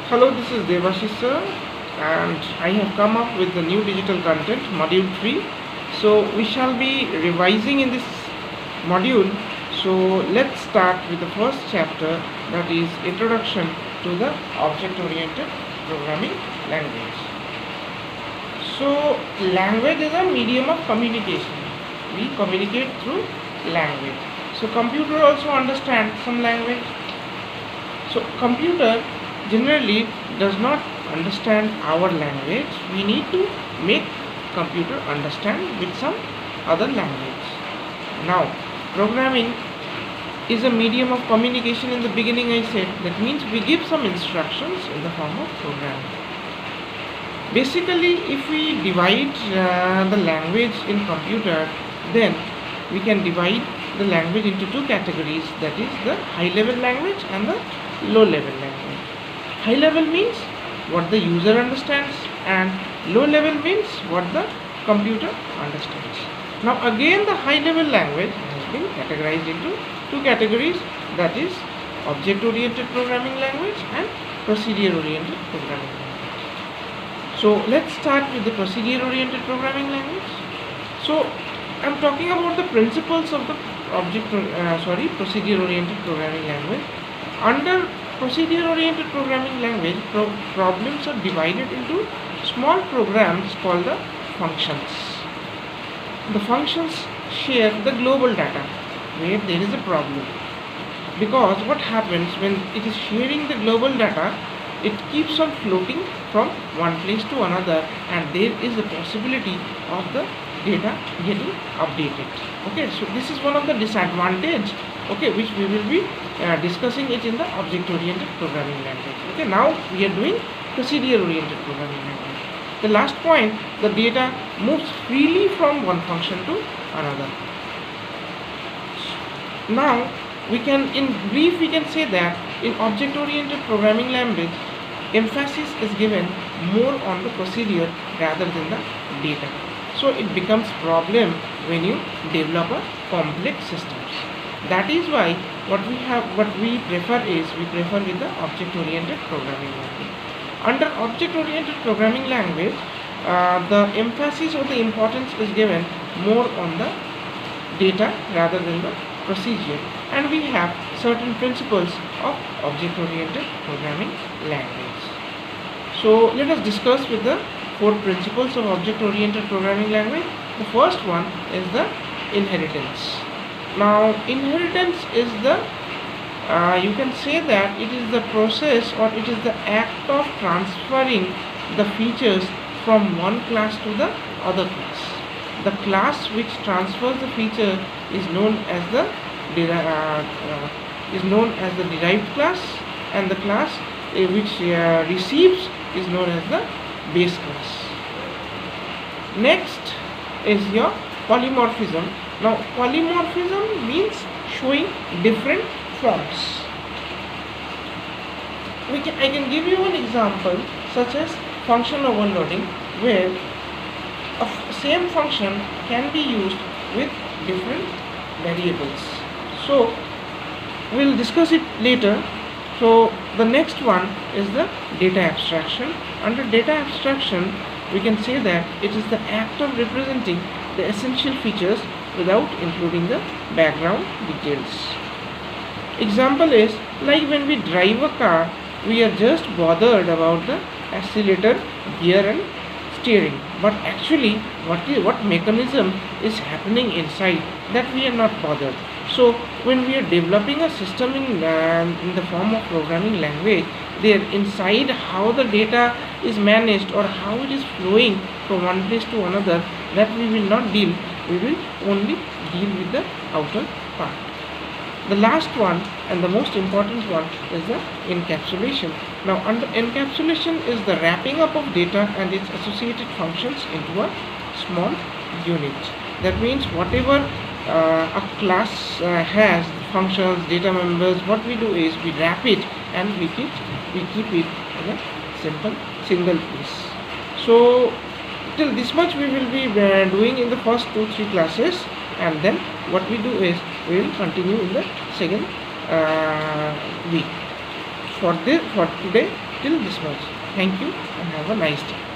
Hello, this is Devashish sir, and I have come up with the new digital content, module 3. So, we shall be revising in this module. So, let's start with the first chapter, that is Introduction to the Object Oriented Programming Language. So, language is a medium of communication. We communicate through language. So, computer also understands some language. So, computer generally does not understand our language. We need to make computer understand with some other language. Now, programming is a medium of communication. In the beginning I said that means we give some instructions in the form of programming. Basically, if we divide the language in computer, then we can divide the language into two categories, that is the high level language and the low level language. High level means what the user understands, and low level means what the computer understands. Now again, the high level language has been categorized into two categories, that is object oriented programming language and procedure oriented programming language. So let's start with the procedure oriented programming language. So I'm talking about the principles of the procedure oriented programming language. Under procedure oriented programming language, problems are divided into small programs called the functions. The functions share the global data where there is a problem, because what happens when it is sharing the global data, it keeps on floating from one place to another, and there is a possibility of the data getting updated. Okay, so this is one of the disadvantage, okay, which we will be discussing it in the object oriented programming language. Okay, now we are doing procedure oriented programming language. The last point, the data moves freely from one function to another. Now we can, in brief, we can say that in object oriented programming language, emphasis is given more on the procedure rather than the data. So it becomes problem when you develop a complex systems. That is why what we prefer with the object oriented programming language. Under object oriented programming language, the emphasis or the importance is given more on the data rather than the procedure, and we have certain principles of object oriented programming language. So let us discuss with the four principles of object oriented programming language. The first one is the inheritance. Now inheritance is the you can say that it is the process, or it is the act of transferring the features from one class to the other class. The class which transfers the feature is known as the derived class, and the class which receives is known as the base class. Next is your polymorphism. Now polymorphism means showing different forms. I can give you an example such as function overloading, where a same function can be used with different variables. So we'll discuss it later. So the next one is the data abstraction. Under data abstraction, we can say that it is the act of representing the essential features without including the background details. Example is like when we drive a car, we are just bothered about the accelerator, gear and steering, but actually what mechanism is happening inside, that we are not bothered. So when we are developing a system in the form of programming language, there inside how the data is managed or how it is flowing from one place to another, that we will not deal. We will only deal with the outer part. The last one and the most important one is the encapsulation. Now under encapsulation is the wrapping up of data and its associated functions into a small unit. That means whatever a class has functions, data members, what we do is we wrap it and we keep it in a simple single piece. So till this much we will be doing in the first 2-3 classes, and then what we do is we will continue in the second week. For today till this much. Thank you and have a nice day.